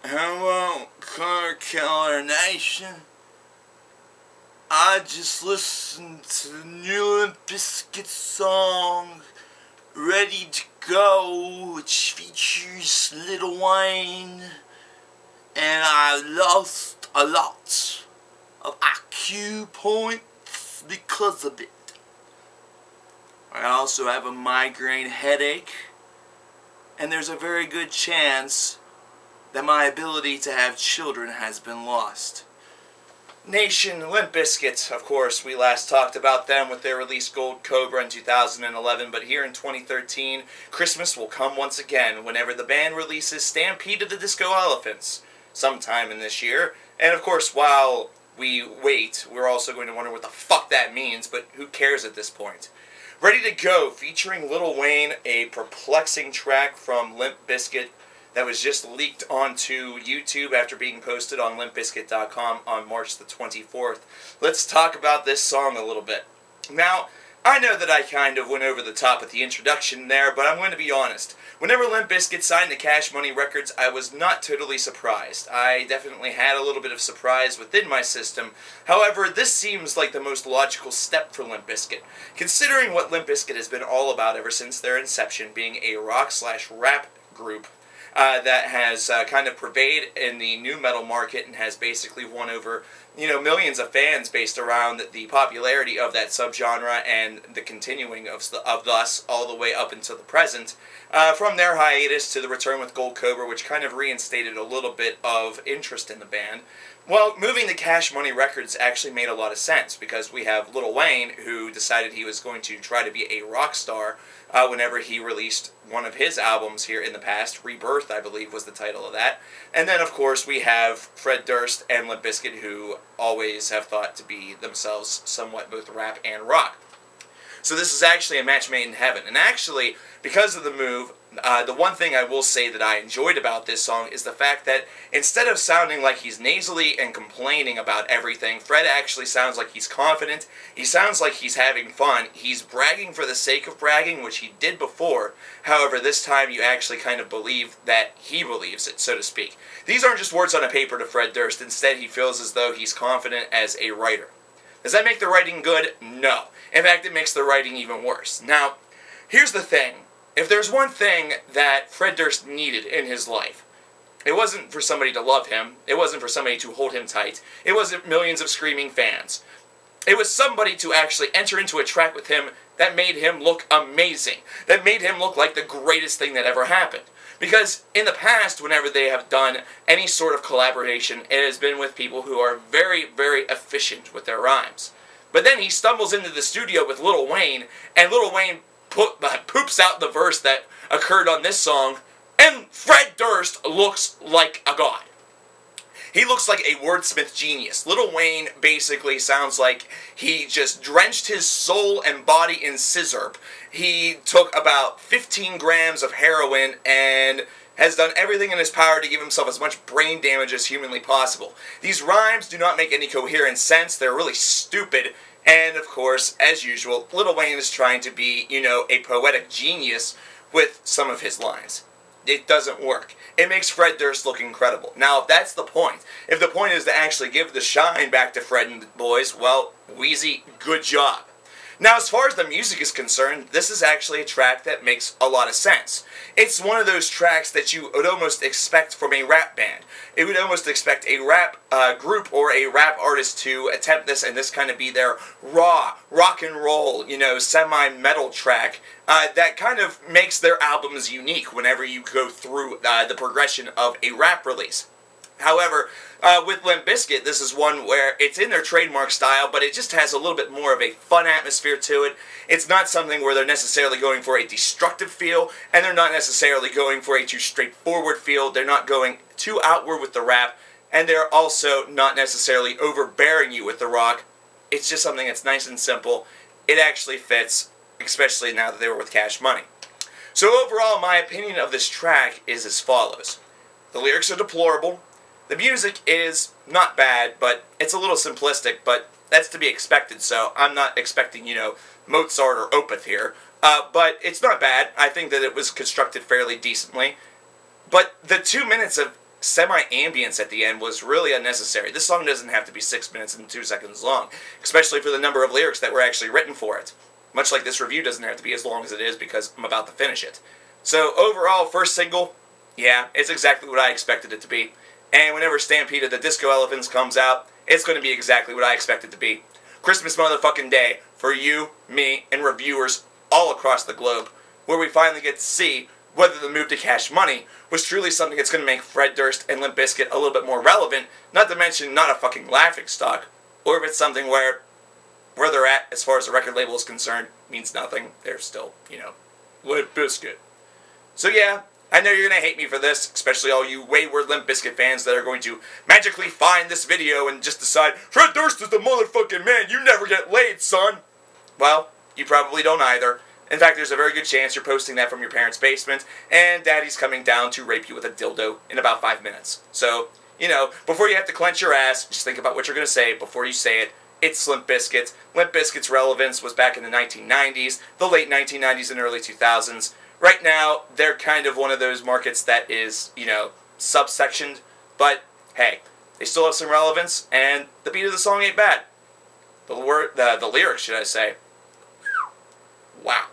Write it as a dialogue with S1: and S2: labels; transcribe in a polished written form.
S1: Hello, coverkillernation. I just listened to the new Limp Bizkit song, Ready to Go, which features Lil Wayne, and I lost a lot of IQ points because of it. I also have a migraine headache, and there's a very good chance that my ability to have children has been lost. Nation, Limp Bizkit, of course, we last talked about them with their release Gold Cobra in 2011, but here in 2013, Christmas will come once again whenever the band releases Stampede of the Disco Elephants, sometime in this year. And of course, while we wait, we're also going to wonder what the fuck that means, but who cares at this point. Ready to Go, featuring Lil Wayne, a perplexing track from Limp Bizkit that was just leaked onto YouTube after being posted on limpbizkit.com on March the 24th. Let's talk about this song a little bit. Now, I know that I kind of went over the top with the introduction there, but I'm going to be honest. Whenever Limp Bizkit signed to Cash Money Records, I was not totally surprised. I definitely had a little bit of surprise within my system. However, this seems like the most logical step for Limp Bizkit, considering what Limp Bizkit has been all about ever since their inception, being a rock/rap group that has kind of pervaded in the new metal market and has basically won over, millions of fans based around the popularity of that subgenre and the continuing of thus all the way up until the present. From their hiatus to the return with Gold Cobra, which kind of reinstated a little bit of interest in the band. Well, moving to Cash Money Records actually made a lot of sense, because we have Lil Wayne, who decided he was going to try to be a rock star whenever he released one of his albums here in the past. Rebirth, I believe, was the title of that. And then, of course, we have Fred Durst and Limp Bizkit, who always have thought to be themselves somewhat both rap and rock. So this is actually a match made in heaven. And actually, because of the move, the one thing I will say that I enjoyed about this song is the fact that instead of sounding like he's nasally and complaining about everything, Fred actually sounds like he's confident. He sounds like he's having fun. He's bragging for the sake of bragging, which he did before. However, this time you actually kind of believe that he believes it, so to speak. These aren't just words on a paper to Fred Durst. Instead, he feels as though he's confident as a writer. Does that make the writing good? No. In fact, it makes the writing even worse. Now, here's the thing. If there's one thing that Fred Durst needed in his life, it wasn't for somebody to love him. It wasn't for somebody to hold him tight. It wasn't millions of screaming fans. It was somebody to actually enter into a track with him that made him look amazing. That made him look like the greatest thing that ever happened. Because in the past, whenever they have done any sort of collaboration, it has been with people who are very, very efficient with their rhymes. But then he stumbles into the studio with Lil Wayne, and Lil Wayne poops out the verse that occurred on this song, and Fred Durst looks like a god. He looks like a wordsmith genius. Lil Wayne basically sounds like he just drenched his soul and body in scissor. He took about 15 grams of heroin and has done everything in his power to give himself as much brain damage as humanly possible. These rhymes do not make any coherent sense. They're really stupid. And, of course, as usual, Lil Wayne is trying to be, a poetic genius with some of his lines. It doesn't work. It makes Fred Durst look incredible. Now, if that's the point, if the point is to actually give the shine back to Fred and the boys, well, Wheezy, good job. Now, as far as the music is concerned, this is actually a track that makes a lot of sense. It's one of those tracks that you would almost expect from a rap band. It would almost expect a rap group or a rap artist to attempt this, and this kind of be their raw, rock and roll, semi-metal track that kind of makes their albums unique whenever you go through the progression of a rap release. However, with Limp Bizkit, this is one where it's in their trademark style, but it just has a little bit more of a fun atmosphere to it. It's not something where they're necessarily going for a destructive feel, and they're not necessarily going for a too straightforward feel. They're not going too outward with the rap, and they're also not necessarily overbearing you with the rock. It's just something that's nice and simple. It actually fits, especially now that they were with Cash Money. So overall, my opinion of this track is as follows. The lyrics are deplorable. The music is not bad, but it's a little simplistic, but that's to be expected, so I'm not expecting, Mozart or Opeth here. But it's not bad. I think that it was constructed fairly decently. But the 2 minutes of
S2: semi-ambience at the end was really unnecessary. This song doesn't have to be 6 minutes and 2 seconds long, especially for the number of lyrics that were actually written for it. Much like this review doesn't have to be as long as it is because I'm about to finish it. So overall, first single, yeah, it's exactly what I expected it to be. And whenever Stampede of the Disco Elephants comes out, it's going to be exactly what I expect it to be. Christmas motherfucking Day for you, me, and reviewers all across the globe, where we finally get to see whether the move to Cash Money was truly something that's going to make Fred Durst and Limp Bizkit a little bit more relevant, not to mention not a fucking laughingstock, or if it's something where they're at, as far as the record label is concerned, means nothing. They're still, Limp Bizkit. So yeah, I know you're going to hate me for this, especially all you wayward Limp Bizkit fans that are going to magically find this video and just decide, Fred Durst is the motherfucking man, you never get laid, son. Well, you probably don't either. In fact, there's a very good chance you're posting that from your parents' basement, and daddy's coming down to rape you with a dildo in about 5 minutes. So, before you have to clench your ass, just think about what you're going to say before you say it. It's Limp Bizkit. Limp Bizkit's relevance was back in the 1990s, the late 1990s and early 2000s. Right now, they're kind of one of those markets that is, subsectioned, but hey, they still have some relevance, and the beat of the song ain't bad. The lyrics, should I say. Wow.